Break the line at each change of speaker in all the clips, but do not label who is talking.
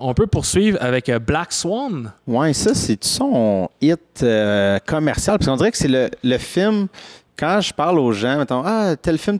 On peut poursuivre avec Black Swan.
Ouais, ça, c'est son hit commercial. Parce qu'on dirait que c'est le film, quand je parle aux gens, mettons, tel film,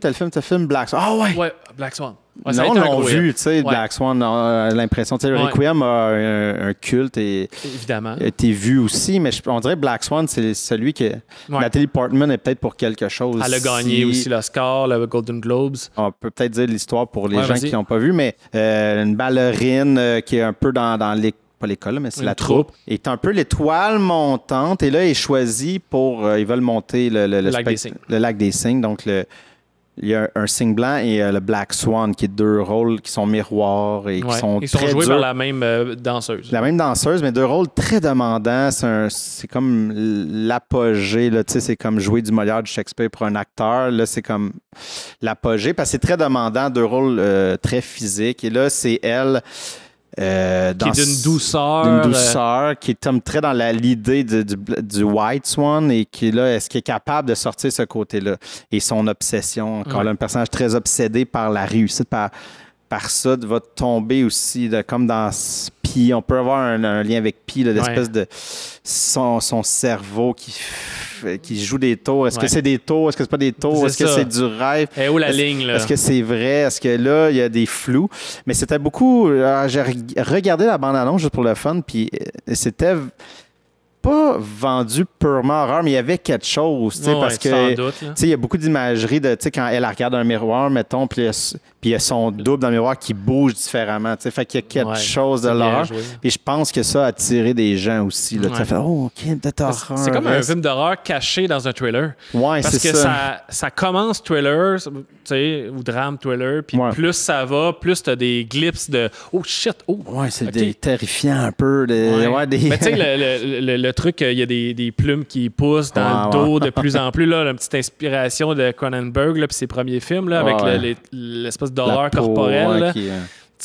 Black Swan. Ah ouais!
Ouais, Black Swan. Ouais,
non, on l'a vu, tu sais,
ouais.
Black Swan, on a l'impression, tu sais, Requiem a un culte et
évidemment.
A été vu aussi, mais on dirait Black Swan, c'est celui que Nathalie Portman est peut-être pour quelque chose.
Elle a gagné aussi l'Oscar, le Golden Globes.
On peut peut-être dire l'histoire pour les gens qui n'ont pas vu, mais une ballerine qui est un peu dans les pas l'école, mais c'est la troupe. Est un peu l'étoile montante. Et là, elle est choisie pour... ils veulent monter le lac des Cygnes. Donc, il y a un cygne blanc et le Black Swan, qui est deux rôles qui sont miroirs et qui sont
ils sont joués par la même danseuse.
La même danseuse, mais deux rôles très demandants. C'est comme l'apogée. Là, c'est comme jouer du Molière, du Shakespeare pour un acteur. Là, c'est comme l'apogée parce que c'est très demandant, deux rôles très physiques. Et là, c'est elle...
qui est d'une douceur.
Qui est très dans l'idée du White Swan et qui là, est-ce qu'il est capable de sortir ce côté-là? Et son obsession, encore là, un personnage très obsédé par la réussite, par ça, va tomber aussi, comme dans Pi. On peut avoir un lien avec Pi, l'espèce de son cerveau qui joue des tours. Est-ce que c'est des tours? Est-ce que c'est pas des tours? Est-ce que c'est du rêve?
Et où la ligne, là?
Est-ce que c'est vrai? Est-ce que là, il y a des flous? Mais c'était beaucoup... j'ai regardé la bande-annonce juste pour le fun, puis c'était pas vendu purement horreur, mais il y avait quelque chose, parce que il y a beaucoup d'imagerie de quand elle regarde un miroir, mettons, puis il y a son double dans le miroir qui bouge différemment. Fait qu'il y a quelque chose de l'horreur. Puis je pense que ça a attiré des gens aussi. Là, fait, OK, peut-être horreur.
C'est comme un film d'horreur caché dans un thriller.
Ouais,
parce que ça commence thriller, ou drame thriller, puis plus ça va, plus tu as des glimpses de « Oh shit! Oh! »
Ouais, c'est terrifiant un peu.
Mais tu sais, le truc, il y a des plumes qui poussent dans le dos de plus en plus. Là, une petite inspiration de Cronenberg, puis ses premiers films, là, avec l'espèce d'horreur corporelle.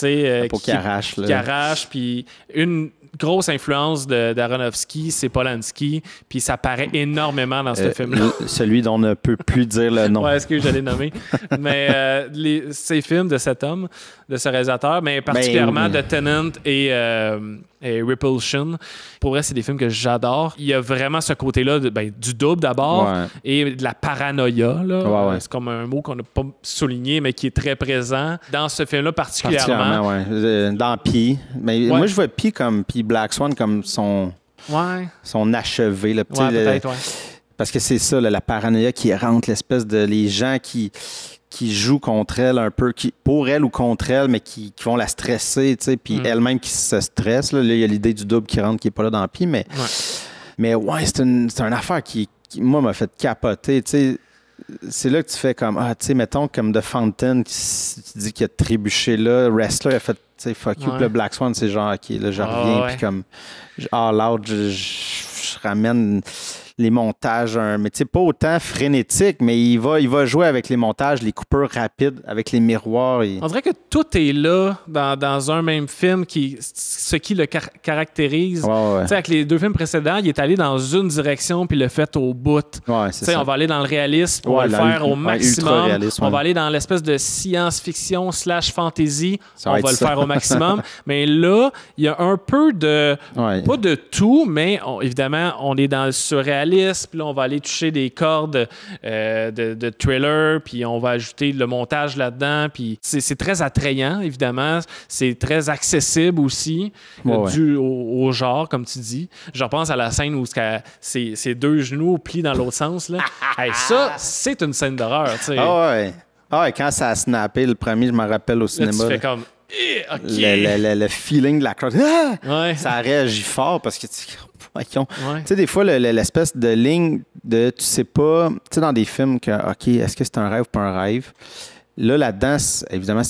La peau qui arrache.
Qui arrache, puis une grosse influence d'Aronofsky, c'est Polanski, puis ça paraît énormément dans ce film-là.
Celui dont on ne peut plus dire le nom.
Ouais, est-ce que j'allais nommer? Mais ces films de cet homme, de ce réalisateur, mais particulièrement The Tenant et Repulsion, pour vrai, c'est des films que j'adore. Il y a vraiment ce côté-là du double d'abord et de la paranoïa. Là. C'est comme un mot qu'on n'a pas souligné, mais qui est très présent dans ce film-là particulièrement.
Dans Pi. Mais moi, je vois Pi comme Black Swan comme son achevé. Là,
peut-être,
parce que c'est ça, là, la paranoïa qui rentre, l'espèce de les gens qui jouent contre elle un peu, pour elle ou contre elle, mais qui vont la stresser, puis elle-même qui se stresse. Là, il y a l'idée du double qui rentre, qui n'est pas là dans le pied, mais c'est une affaire qui moi, m'a fait capoter, C'est là que tu fais comme, mettons, comme The Fountain, tu dis qu'il a trébuché là, Wrestler a fait, fuck you, le Black Swan, c'est genre, OK, là, je reviens, puis comme, all out, je ramène les montages, mais tu sais, pas autant frénétique, mais il va jouer avec les montages, les coupures rapides, avec les miroirs.
On dirait que tout est là dans un même film, ce qui le caractérise. Tu sais, avec les deux films précédents, il est allé dans une direction puis le fait au bout.
Ouais, c'est ça.
On va aller dans le réalisme, on va le faire au maximum. On va aller dans l'espèce de science-fiction / fantasy, on va le faire au maximum. Mais là, il y a un peu de... Pas de tout, mais évidemment, on est dans le surréalisme. Puis là, on va aller toucher des cordes de thriller, puis on va ajouter le montage là-dedans. Puis c'est très attrayant, évidemment. C'est très accessible aussi, dû au genre, comme tu dis. Je repense à la scène où ses deux genoux plient dans l'autre sens. Là. Ça, c'est une scène d'horreur.
Quand ça a snappé le premier, je me rappelle au cinéma.
Là, tu fais comme...
Le feeling de la crowd. Ça a réagi fort parce que tu sais, des fois, l'espèce de ligne de tu sais pas, tu sais, dans des films que, OK, est-ce que c'est un rêve ou pas un rêve? Là-dedans, évidemment,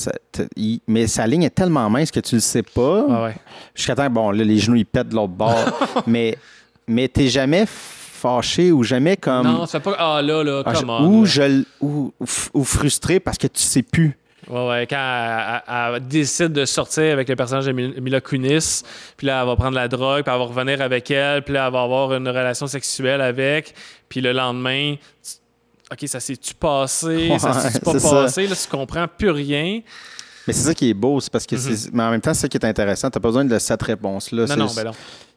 mais sa ligne est tellement mince que tu le sais pas. Jusqu'à temps, bon, là, les genoux, ils pètent de l'autre bord. mais t'es jamais fâché ou jamais comme...
Non, c'est pas... comment?
Ou frustré parce que tu sais plus.
Quand elle décide de sortir avec le personnage de Mila Kunis, puis là, elle va prendre la drogue, puis elle va revenir avec elle, puis là, elle va avoir une relation sexuelle avec, puis le lendemain, OK, ça s'est-tu passé? Ça s'est-tu pas passé? Là, tu comprends plus rien.
Mais c'est ça qui est beau, c'est parce que mais en même temps, c'est ça qui est intéressant. Tu n'as pas besoin de cette réponse-là.
Non, non.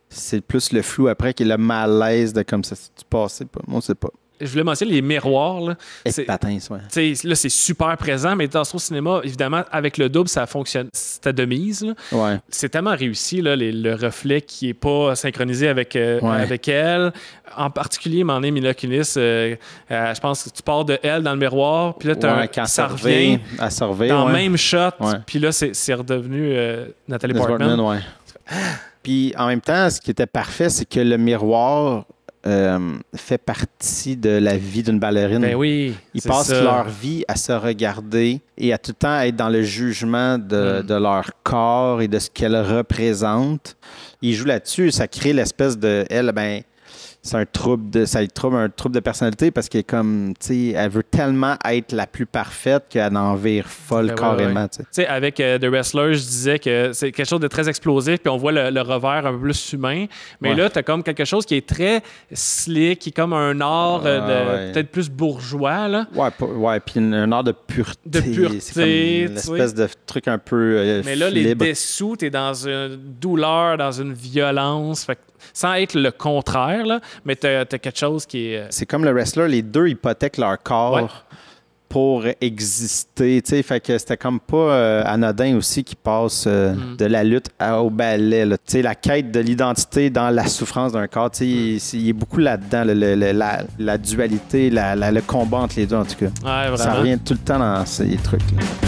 C'est plus le flou après qui est le malaise de comme ça. Tu passais pas. Moi, c'est pas.
Je voulais mentionner les miroirs. Là. Là, c'est super présent, mais dans son cinéma, évidemment, avec le double, ça fonctionne. C'est à de-mise.
Ouais.
C'est tellement réussi, là, le reflet qui n'est pas synchronisé avec elle. En particulier, Mila Kunis, je pense que tu pars de elle dans le miroir, puis là, ça revient dans le même shot, puis là, c'est redevenu Nathalie Portman.
Puis en même temps, ce qui était parfait, c'est que le miroir fait partie de la vie d'une ballerine.
Ben oui,
ils passent leur vie à se regarder et à tout le temps être dans le jugement de leur corps et de ce qu'elle représente. Ils jouent là-dessus, ça crée l'espèce de... Elle, ben, c'est un trouble de personnalité parce qu'elle comme, tu sais, elle veut tellement être la plus parfaite qu'elle en vire folle carrément. Tu
sais, avec The Wrestler, je disais que c'est quelque chose de très explosif, puis on voit le revers un peu plus humain. Mais là, tu as comme quelque chose qui est très slick, qui est comme un art peut-être plus bourgeois. Là.
Ouais, puis un art de pureté. C'est comme une espèce de truc un peu
mais là,
libre.
Les dessous, tu es dans une douleur, dans une violence. Fait que, sans être le contraire, là, mais tu as quelque chose qui est...
C'est comme le wrestler, les deux hypothèquent leur corps pour exister. T'sais, fait que c'était comme pas anodin aussi qui passe de la lutte au ballet. Là. La quête de l'identité dans la souffrance d'un corps, il est beaucoup là-dedans, la dualité, le combat entre les deux en tout cas.
Ouais,
ça revient tout le temps dans ces trucs-là.